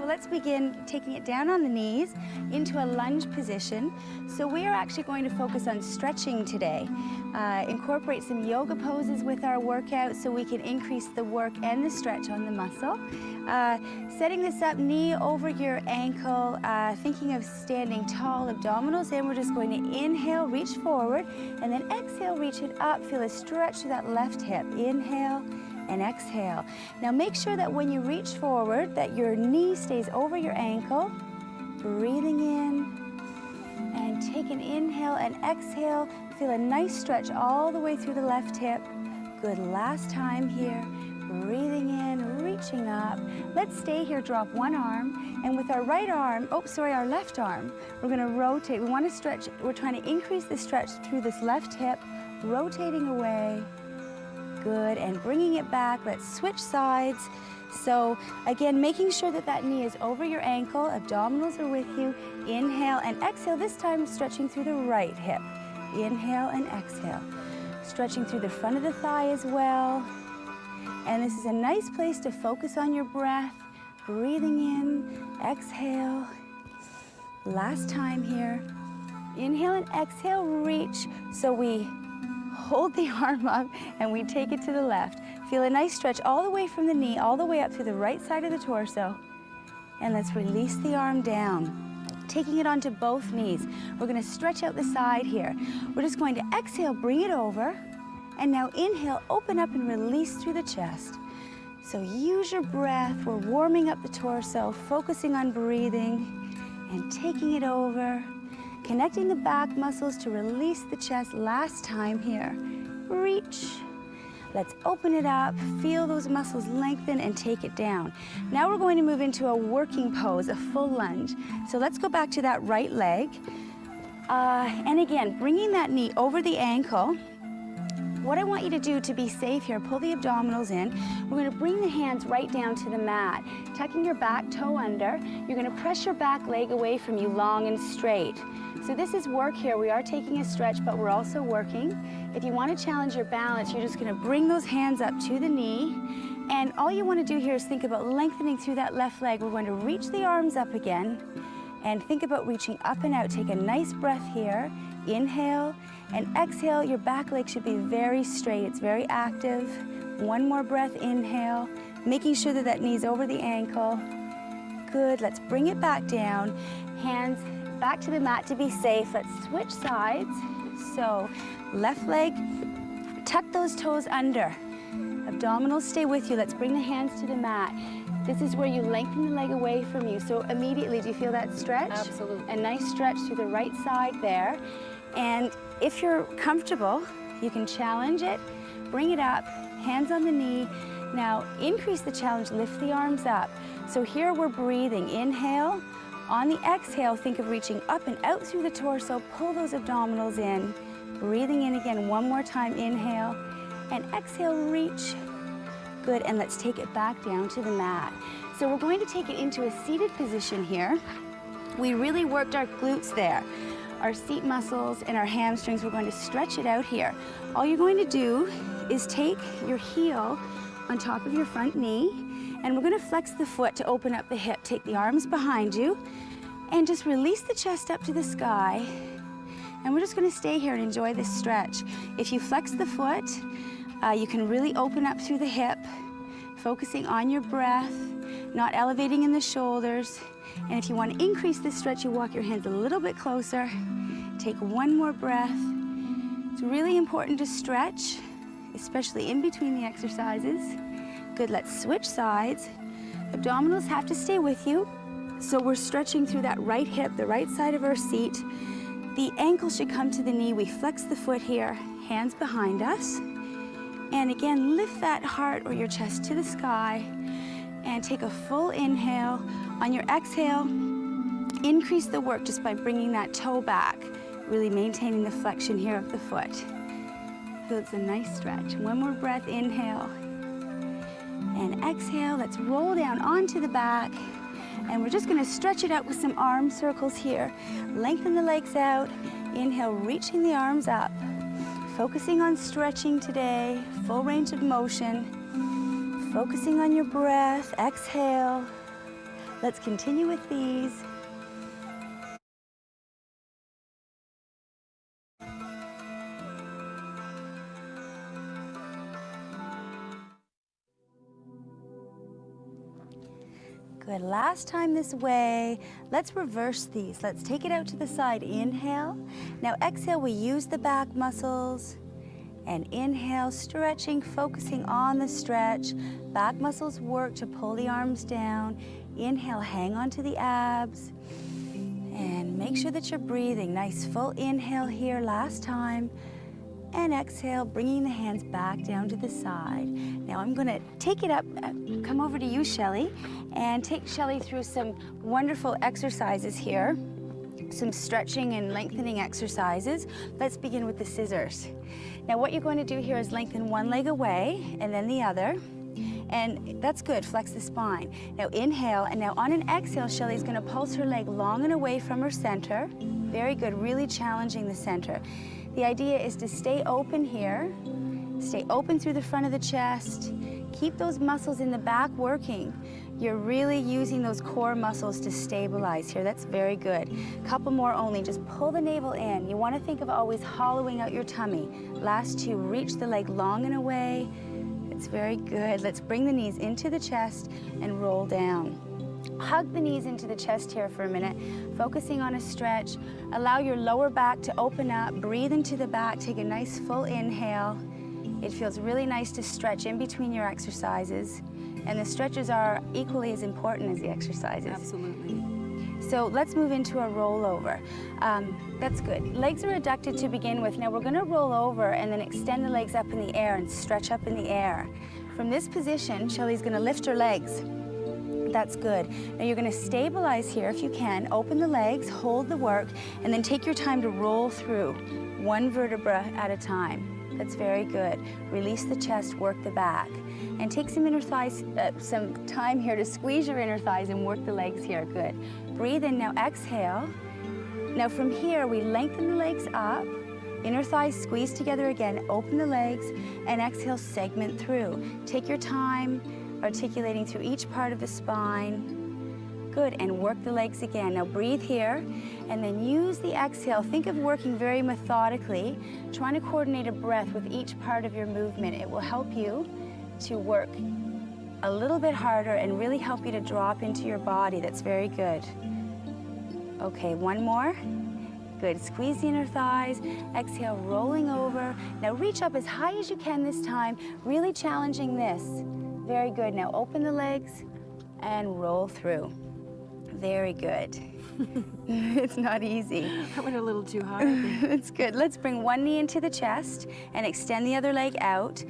well, let's begin taking it down on the knees into a lunge position. So we are actually going to focus on stretching today. Incorporate some yoga poses with our workout so we can increase the work and the stretch on the muscle. Setting this up, knee over your ankle, thinking of standing tall, abdominals in. We're just going to inhale, reach forward, and then exhale, reach it up. Feel a stretch to that left hip. Inhale and exhale. Now make sure that when you reach forward that your knee stays over your ankle. Breathing in and take an inhale and exhale. Feel a nice stretch all the way through the left hip. Good, last time here. Breathing in, reaching up. Let's stay here, drop one arm, and with our right arm, our left arm, we're gonna rotate. We wanna stretch, we're trying to increase the stretch through this left hip, rotating away. Good, and bringing it back. Let's switch sides. So again, making sure that that knee is over your ankle, abdominals are with you. Inhale and exhale, this time stretching through the right hip. Inhale and exhale. Stretching through the front of the thigh as well. And this is a nice place to focus on your breath. Breathing in, exhale. Last time here. Inhale and exhale, reach. So we hold the arm up and we take it to the left. Feel a nice stretch all the way from the knee, all the way up through the right side of the torso. And let's release the arm down. Taking it onto both knees. We're gonna stretch out the side here. We're just going to exhale, bring it over. And now inhale, open up and release through the chest. So use your breath. We're warming up the torso, focusing on breathing and taking it over. Connecting the back muscles to release the chest. Last time here. Reach. Let's open it up, feel those muscles lengthen and take it down. Now we're going to move into a working pose, a full lunge. So let's go back to that right leg. And again, bringing that knee over the ankle. What I want you to do to be safe here, pull the abdominals in. We're gonna bring the hands right down to the mat, tucking your back toe under. You're gonna press your back leg away from you, long and straight. So this is work here. We are taking a stretch, but we're also working. If you want to challenge your balance, you're just going to bring those hands up to the knee. And all you want to do here is think about lengthening through that left leg. We're going to reach the arms up again and think about reaching up and out. Take a nice breath here. Inhale and exhale. Your back leg should be very straight. It's very active. One more breath. Inhale, making sure that that knee's over the ankle. Good. Let's bring it back down. Hands back to the mat to be safe. Let's switch sides. So left leg, tuck those toes under. Abdominals stay with you. Let's bring the hands to the mat. This is where you lengthen the leg away from you. So immediately, do you feel that stretch? Absolutely. A nice stretch through the right side there. And if you're comfortable, you can challenge it. Bring it up, hands on the knee. Now increase the challenge, lift the arms up. So here we're breathing. Inhale. On the exhale, think of reaching up and out through the torso. Pull those abdominals in. Breathing in again one more time. Inhale. And exhale, reach. Good, and let's take it back down to the mat. So we're going to take it into a seated position here. We really worked our glutes there. Our seat muscles and our hamstrings, we're going to stretch it out here. All you're going to do is take your heel on top of your front knee, and we're gonna flex the foot to open up the hip. Take the arms behind you, and just release the chest up to the sky. And we're just gonna stay here and enjoy this stretch. If you flex the foot, you can really open up through the hip, focusing on your breath, not elevating in the shoulders. And if you want to increase this stretch, you walk your hands a little bit closer. Take one more breath. It's really important to stretch, especially in between the exercises. Good, let's switch sides. Abdominals have to stay with you. So we're stretching through that right hip, the right side of our seat. The ankle should come to the knee. We flex the foot here, hands behind us. And again, lift that heart or your chest to the sky and take a full inhale. On your exhale, increase the work just by bringing that toe back, really maintaining the flexion here of the foot. So it's a nice stretch. One more breath, inhale. And exhale, let's roll down onto the back. And we're just gonna stretch it out with some arm circles here. Lengthen the legs out. Inhale, reaching the arms up. Focusing on stretching today, full range of motion. Focusing on your breath, exhale. Let's continue with these. Good, last time this way. Let's reverse these. Let's take it out to the side, inhale. Now exhale, we use the back muscles. And inhale, stretching, focusing on the stretch. Back muscles work to pull the arms down. Inhale, hang on to the abs. And make sure that you're breathing. Nice full inhale here, last time. And exhale, bringing the hands back down to the side. Now I'm gonna take it up, come over to you, Shelley, and take Shelley through some wonderful exercises here. Some stretching and lengthening exercises. Let's begin with the scissors. Now what you're going to do here is lengthen one leg away and then the other. And that's good, flex the spine. Now inhale, and now on an exhale, Shelley's gonna pulse her leg long and away from her center. Very good, really challenging the center. The idea is to stay open here, stay open through the front of the chest, keep those muscles in the back working. You're really using those core muscles to stabilize here. That's very good. Couple more only. Just pull the navel in. You want to think of always hollowing out your tummy. Last two, reach the leg long and away. It's very good. Let's bring the knees into the chest and roll down. Hug the knees into the chest here for a minute, focusing on a stretch. Allow your lower back to open up. Breathe into the back. Take a nice full inhale. It feels really nice to stretch in between your exercises. And the stretches are equally as important as the exercises. Absolutely. So let's move into a rollover. That's good. Legs are adducted to begin with. Now we're gonna roll over and then extend the legs up in the air and stretch up in the air. From this position, Shelley's gonna lift her legs. That's good. Now you're gonna stabilize here if you can. Open the legs, hold the work, and then take your time to roll through, one vertebra at a time. That's very good. Release the chest, work the back. And take some inner thighs, some time here to squeeze your inner thighs and work the legs here. Good. Breathe in, now exhale. Now from here, we lengthen the legs up, inner thighs squeeze together again, open the legs, and exhale, segment through. Take your time, articulating through each part of the spine. Good, and work the legs again. Now breathe here, and then use the exhale. Think of working very methodically, trying to coordinate a breath with each part of your movement. It will help you to work a little bit harder and really help you to drop into your body. That's very good. Okay, one more. Good, squeeze the inner thighs. Exhale, rolling over. Now reach up as high as you can this time, really challenging this. Very good. Now open the legs and roll through. Very good. It's not easy. That went a little too hard, I think. It's good. Let's bring one knee into the chest and extend the other leg out.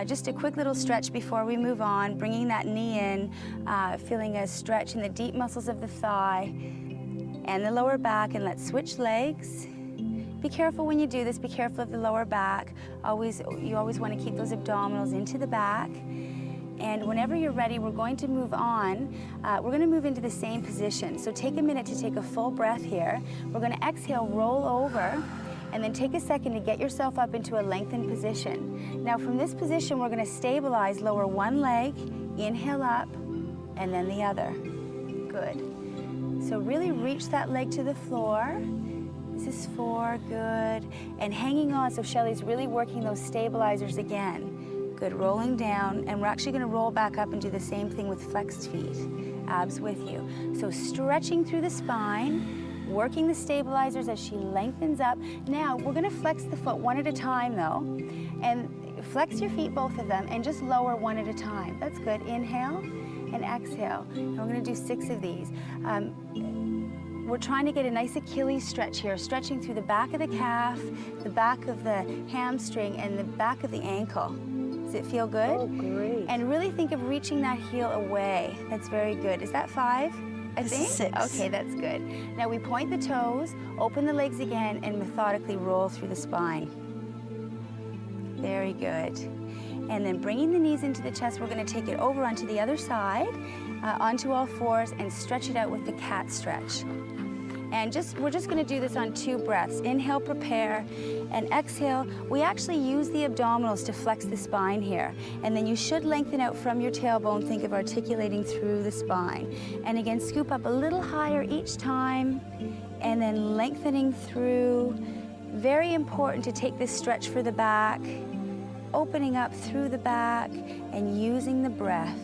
Just a quick little stretch before we move on, bringing that knee in, feeling a stretch in the deep muscles of the thigh and the lower back, and let's switch legs. Be careful when you do this. Be careful of the lower back. You always want to keep those abdominals into the back. And whenever you're ready, we're going to move on. We're going to move into the same position. So take a minute to take a full breath here. We're going to exhale, roll over, and then take a second to get yourself up into a lengthened position. Now from this position, we're going to stabilize, lower one leg, inhale up, and then the other. Good. So really reach that leg to the floor. This is 4, good. And hanging on, so Shelley's really working those stabilizers again. Good, rolling down, and we're actually gonna roll back up and do the same thing with flexed feet, abs with you. So stretching through the spine, working the stabilizers as she lengthens up. Now, we're gonna flex the foot one at a time though, and flex your feet, both of them, and just lower one at a time. That's good, inhale and exhale. And we're gonna do 6 of these. We're trying to get a nice Achilles stretch here, stretching through the back of the calf, the back of the hamstring, and the back of the ankle. Does it feel good? Oh, great. And really think of reaching that heel away. That's very good. Is that 5? I think? 6. Okay, that's good. Now we point the toes, open the legs again, and methodically roll through the spine. Very good. And then bringing the knees into the chest, we're going to take it over onto the other side, onto all fours, and stretch it out with the cat stretch. And we're just gonna do this on 2 breaths. Inhale, prepare, and exhale. We actually use the abdominals to flex the spine here. And then you should lengthen out from your tailbone, think of articulating through the spine. And again, scoop up a little higher each time, and then lengthening through. Very important to take this stretch for the back, opening up through the back and using the breath.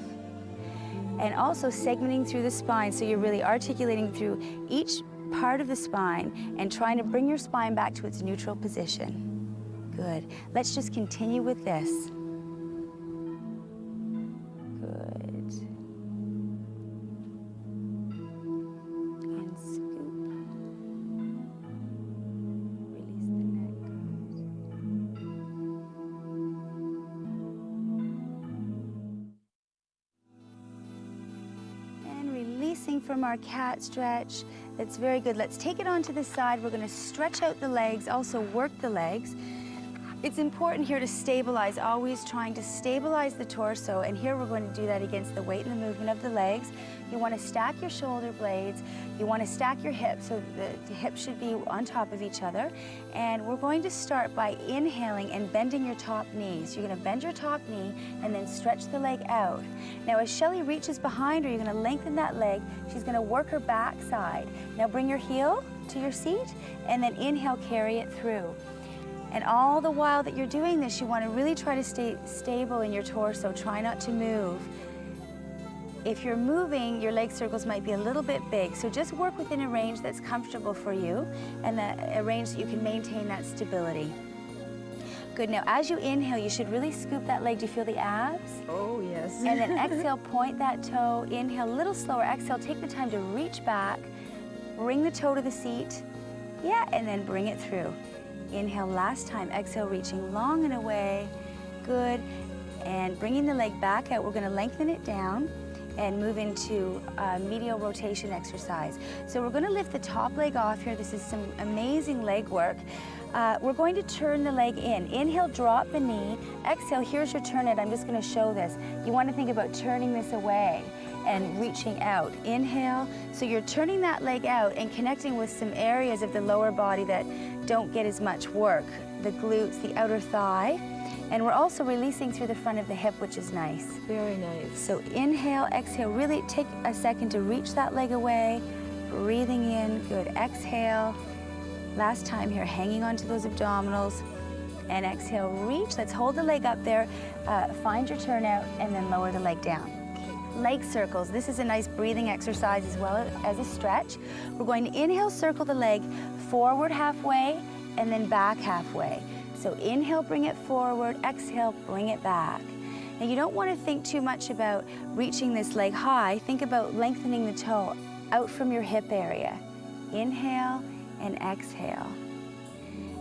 And also segmenting through the spine, so you're really articulating through each part of the spine and trying to bring your spine back to its neutral position. Good. Let's just continue with this. Good. And scoop. Release the neck. And releasing from our cat stretch. That's very good. Let's take it onto the side. We're going to stretch out the legs, also work the legs. It's important here to stabilize, always trying to stabilize the torso, and here we're going to do that against the weight and the movement of the legs. You want to stack your shoulder blades. You want to stack your hips, so the hips should be on top of each other. And we're going to start by inhaling and bending your top knees. You're going to bend your top knee and then stretch the leg out. Now as Shelly reaches behind her, you're going to lengthen that leg. She's going to work her back side. Now bring your heel to your seat and then inhale, carry it through. And all the while that you're doing this, you want to really try to stay stable in your torso. Try not to move. If you're moving, your leg circles might be a little bit big, so just work within a range that's comfortable for you and a range that you can maintain that stability. Good. Now as you inhale, you should really scoop that leg. Do you feel the abs? Oh, yes. And then exhale, point that toe. Inhale, a little slower. Exhale, take the time to reach back. Bring the toe to the seat. Yeah, and then bring it through. Inhale, last time. Exhale, reaching long and away. Good. And bringing the leg back out, we're going to lengthen it down and move into a medial rotation exercise. So we're going to lift the top leg off here. This is some amazing leg work. We're going to turn the leg in. Inhale, drop the knee. Exhale, here's your turn it. I'm just going to show this. You want to think about turning this away and reaching out. Inhale, so you're turning that leg out and connecting with some areas of the lower body that don't get as much work. The glutes, the outer thigh. And we're also releasing through the front of the hip, which is nice. Very nice. So inhale, exhale, really take a second to reach that leg away. Breathing in, good. Exhale. Last time here, hanging onto those abdominals. And exhale, reach. Let's hold the leg up there. Find your turnout and then lower the leg down. Leg circles. This is a nice breathing exercise as well as a stretch. We're going to inhale, circle the leg forward halfway and then back halfway. So inhale, bring it forward. Exhale, bring it back. Now you don't want to think too much about reaching this leg high. Think about lengthening the toe out from your hip area. Inhale and exhale.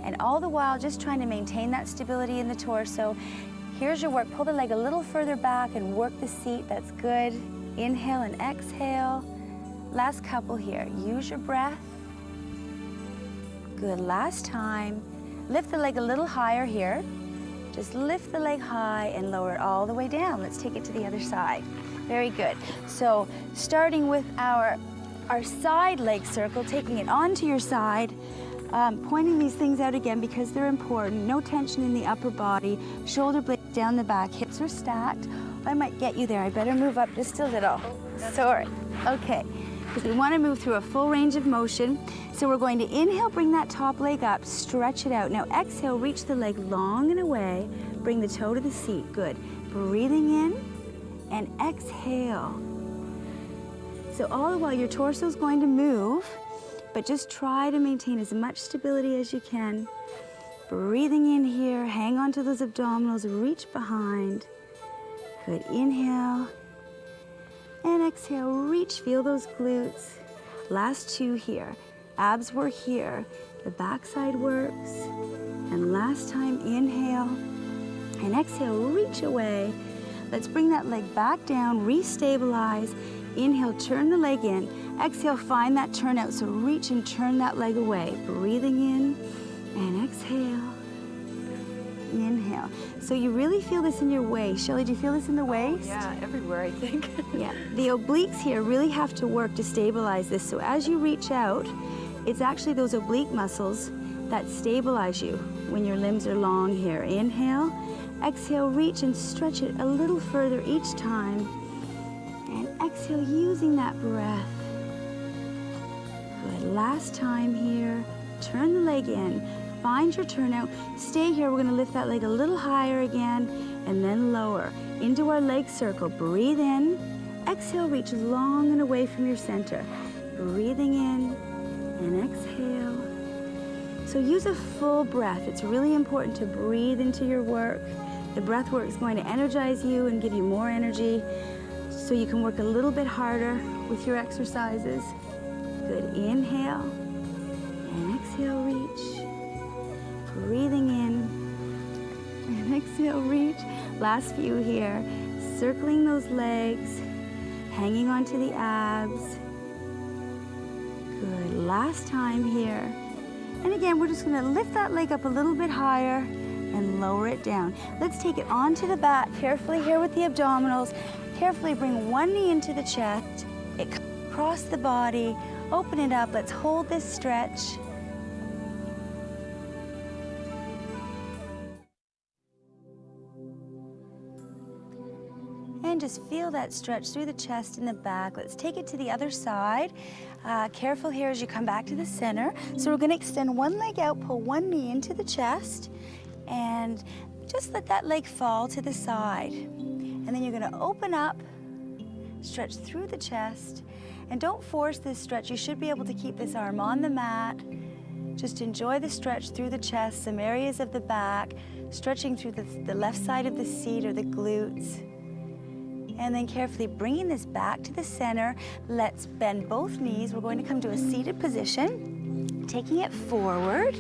And all the while just trying to maintain that stability in the torso. Here's your work. Pull the leg a little further back and work the seat. That's good. Inhale and exhale. Last couple here. Use your breath. Good. Last time. Lift the leg a little higher here. Just lift the leg high and lower it all the way down. Let's take it to the other side. Very good. So starting with our side leg circle, taking it onto your side, pointing these things out again because they're important. No tension in the upper body, shoulder blades down the back, hips are stacked. I might get you there. I better move up just a little. Sorry. Okay. Because we want to move through a full range of motion. So we're going to inhale, bring that top leg up, stretch it out. Now exhale, reach the leg long and away, bring the toe to the seat. Good. Breathing in and exhale. So all the while your torso is going to move, but just try to maintain as much stability as you can. Breathing in here, hang on to those abdominals, reach behind. Good. Inhale. And exhale, reach, feel those glutes. Last two here. Abs work here. The backside works. And last time, inhale. And exhale, reach away. Let's bring that leg back down, restabilize. Inhale, turn the leg in. Exhale, find that turn out. So reach and turn that leg away. Breathing in and exhale. Inhale. So you really feel this in your waist. Shelly, do you feel this in the waist? Yeah, everywhere, I think. Yeah. The obliques here really have to work to stabilize this. So as you reach out, It's actually those oblique muscles that stabilize you when your limbs are long here. Inhale, exhale, reach and stretch it a little further each time. And exhale, using that breath. Good, last time here. Turn the leg in, find your turnout. Stay here, we're gonna lift that leg a little higher again, and then lower. Into our leg circle, breathe in. Exhale, reach long and away from your center. Breathing in and exhale. So use a full breath. It's really important to breathe into your work. The breath work is going to energize you and give you more energy so you can work a little bit harder with your exercises. Good, inhale and exhale, reach. Breathing in and exhale, reach. Last few here. Circling those legs, hanging onto the abs. Good, last time here. And again, we're just gonna lift that leg up a little bit higher and lower it down. Let's take it onto the back, carefully here with the abdominals. Carefully bring one knee into the chest, it across the body, open it up. Let's hold this stretch. And just feel that stretch through the chest and the back. Let's take it to the other side. Careful here as you come back to the center. So we're gonna extend one leg out, pull one knee into the chest, and just let that leg fall to the side. And then you're gonna open up, stretch through the chest, and don't force this stretch. You should be able to keep this arm on the mat. Just enjoy the stretch through the chest, some areas of the back, stretching through the left side of the seat or the glutes. And then carefully bringing this back to the center. Let's bend both knees. We're going to come to a seated position, taking it forward.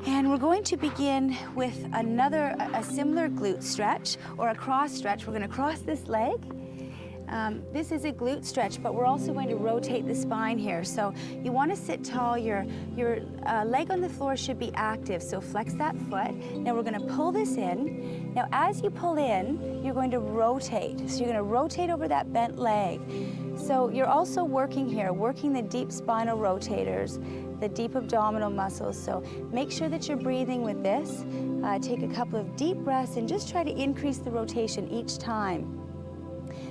And we're going to begin with a similar glute stretch or a cross stretch. We're going to cross this leg. This is a glute stretch, but we're also going to rotate the spine here. So you want to sit tall. Your leg on the floor should be active, so flex that foot. Now we're going to pull this in. Now as you pull in, you're going to rotate. So you're going to rotate over that bent leg. So you're also working here, working the deep spinal rotators, the deep abdominal muscles. So make sure that you're breathing with this. Take a couple of deep breaths and just try to increase the rotation each time.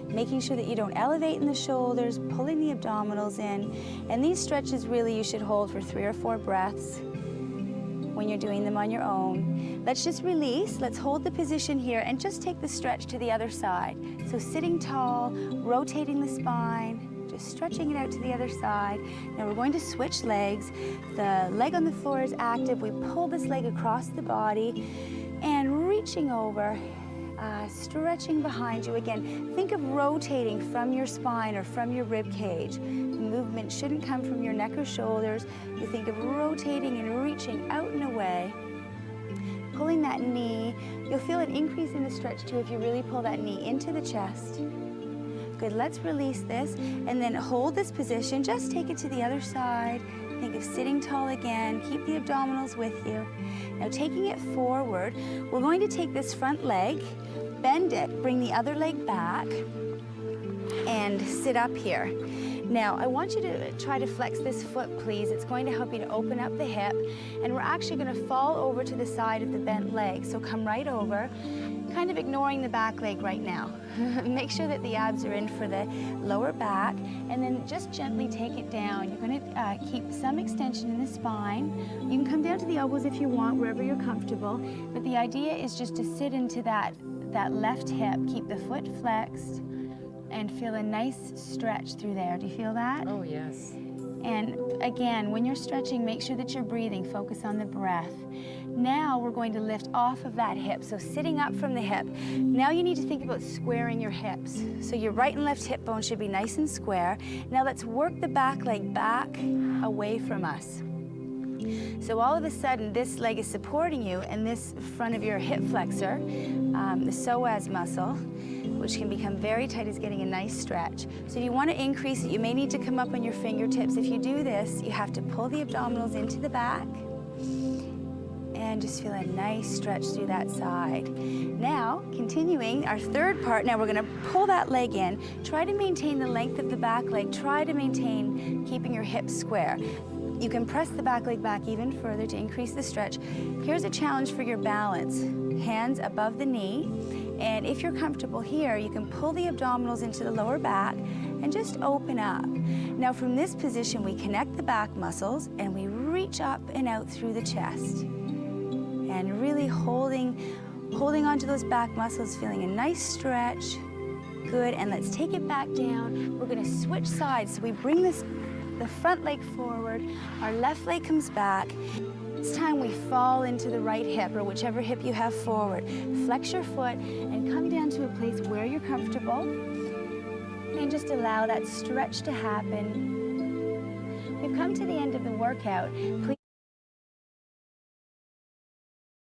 Making sure that you don't elevate in the shoulders, pulling the abdominals in. And these stretches really you should hold for 3 or 4 breaths when you're doing them on your own. Let's just release. Let's hold the position here and just take the stretch to the other side. So sitting tall, rotating the spine, just stretching it out to the other side. Now we're going to switch legs. The leg on the floor is active. We pull this leg across the body and reaching over. Stretching behind you. Again, think of rotating from your spine or from your rib cage. The movement shouldn't come from your neck or shoulders. You think of rotating and reaching out and away. Pulling that knee. You'll feel an increase in the stretch too if you really pull that knee into the chest. Good, let's release this and then hold this position. Just take it to the other side. Think of sitting tall again. Keep the abdominals with you. Now taking it forward, we're going to take this front leg, bend it, bring the other leg back, and sit up here. Now, I want you to try to flex this foot, please. It's going to help you to open up the hip, and we're actually going to fall over to the side of the bent leg. So come right over, kind of ignoring the back leg right now. Make sure that the abs are in for the lower back, and then just gently take it down. You're going to keep some extension in the spine. You can come down to the elbows if you want, wherever you're comfortable, but the idea is just to sit into that left hip, keep the foot flexed, and feel a nice stretch through there. Do you feel that? Oh, yes. And again, when you're stretching, make sure that you're breathing. Focus on the breath. Now we're going to lift off of that hip. So sitting up from the hip. Now you need to think about squaring your hips. So your right and left hip bone should be nice and square. Now let's work the back leg back away from us. So all of a sudden, this leg is supporting you, and this front of your hip flexor, the psoas muscle, which can become very tight, is getting a nice stretch. So you want to increase it. You may need to come up on your fingertips. If you do this, you have to pull the abdominals into the back and just feel a nice stretch through that side. Now, continuing our third part, now we're going to pull that leg in. Try to maintain the length of the back leg. Try to maintain keeping your hips square. You can press the back leg back even further to increase the stretch. Here's a challenge for your balance. Hands above the knee. And if you're comfortable here, you can pull the abdominals into the lower back and just open up. Now from this position, we connect the back muscles and we reach up and out through the chest. And really holding onto those back muscles, feeling a nice stretch. Good, and let's take it back down. We're gonna switch sides. So we bring the front leg forward, our left leg comes back. This time we fall into the right hip, or whichever hip you have forward. Flex your foot and come down to a place where you're comfortable. And just allow that stretch to happen. We've come to the end of the workout. Please